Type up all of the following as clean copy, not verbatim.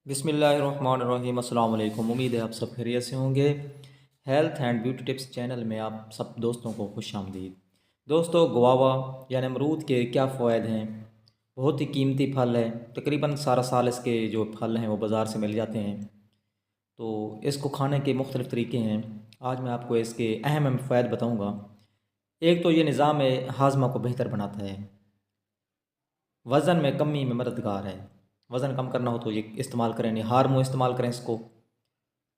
बिस्मिल्लाहिर्रहमानिर्रहीम। अस्सलाम वालेकुम। उम्मीद है आप सब खैरियत से होंगे। Health and beauty tips channel में आप सब दोस्तों को खुश आमदीद। दोस्तों, गुआवा यानी अमरूद के क्या फ़वाइद हैं। बहुत ही कीमती फल है। तकरीबन सारा साल इसके जो फल हैं वो बाज़ार से मिल जाते हैं। तो इसको खाने के मुख्तलिफ़ तरीके हैं। आज मैं आपको इसके अहम अहम फ़वाइद बताऊँगा। एक तो ये निज़ाम हाज़मा को बेहतर बनाता है। वज़न में कमी में मददगार है। वज़न कम करना हो तो ये इस्तेमाल करें, निहार मुँह इस्तेमाल करें इसको।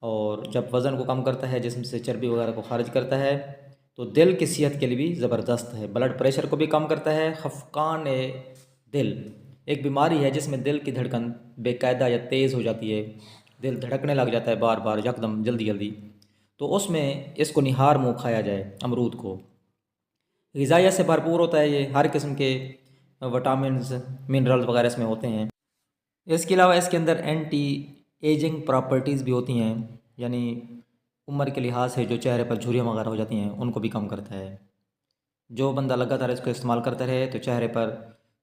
और जब वज़न को कम करता है, जिस्म से चर्बी वगैरह को खारिज करता है, तो दिल की सेहत के लिए भी ज़बरदस्त है। ब्लड प्रेशर को भी कम करता है। खफ़कान दिल एक बीमारी है जिसमें दिल की धड़कन बेकायदा या तेज़ हो जाती है। दिल धड़कने लग जाता है बार बार यकदम जल्दी जल्दी। तो उसमें इसको निहार मुँह खाया जाए अमरूद को। ग़िज़ाइयत से भरपूर होता है ये, हर किस्म के विटामिन्स मिनरल्स वगैरह इसमें होते हैं। इसके अलावा इसके अंदर एंटी एजिंग प्रॉपर्टीज़ भी होती हैं, यानी उम्र के लिहाज से जो चेहरे पर झुर्रियाँ वगैरह हो जाती हैं उनको भी कम करता है। जो बंदा लगातार इसको इस्तेमाल करता रहे तो चेहरे पर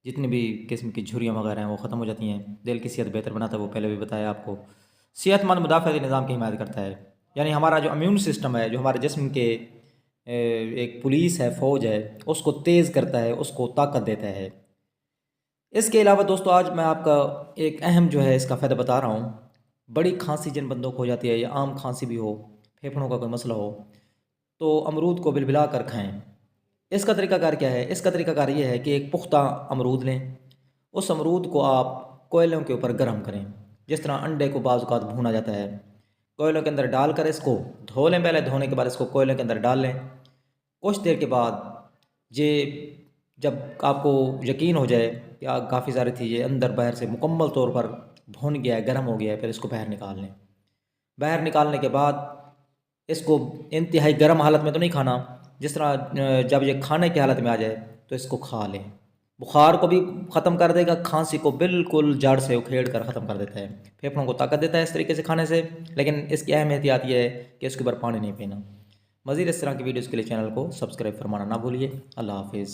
जितनी भी किस्म की झुर्रियाँ वगैरह हैं वो ख़त्म हो जाती हैं। दिल की सेहत बेहतर बनाता है, वो पहले भी बताया आपको। सेहतमंद मुदाफ़ाती निज़ाम की हिमायत करता है, यानी हमारा जो इम्यून सिस्टम है, जो हमारे जिस्म के एक पुलिस है, फ़ौज है, उसको तेज़ करता है, उसको ताकत देता है। इसके अलावा दोस्तों, आज मैं आपका एक अहम जो है इसका फ़ायदा बता रहा हूँ। बड़ी खांसी जिन बंदों को हो जाती है या आम खांसी भी हो, फेफड़ों का कोई मसला हो, तो अमरूद को बिलबिला कर खाएँ। इसका तरीकाकार क्या है? इसका तरीकाकार ये है कि एक पुख्ता अमरूद लें। उस अमरूद को आप कोयलों के ऊपर गर्म करें, जिस तरह अंडे को बाज़ औक़ात भूना जाता है। कोयलों के अंदर डालकर इसको धो लें। पहले धोने के बाद इसको कोयलों के अंदर डाल लें। कुछ देर के बाद ये जब आपको यकीन हो जाए कि आग काफ़ी सारी थी, ये अंदर बाहर से मुकम्मल तौर पर भुन गया है, गर्म हो गया है, फिर इसको बाहर निकाल लें। बाहर निकालने के बाद इसको इंतहाई गर्म हालत में तो नहीं खाना। जिस तरह जब ये खाने की हालत में आ जाए तो इसको खा लें। बुखार को भी ख़त्म कर देगा, खांसी को बिल्कुल जड़ से उखेड़ कर ख़त्म कर देता है, फेफड़ों को ताकत देता है इस तरीके से खाने से। लेकिन इसकी अहम एहतियात यह है कि इसके ऊपर पानी नहीं पीना। मज़ीद इस तरह की वीडियोज़ के लिए चैनल को सब्सक्राइब फरमाना ना भूलिए। अल्लाह हाफ़िज़।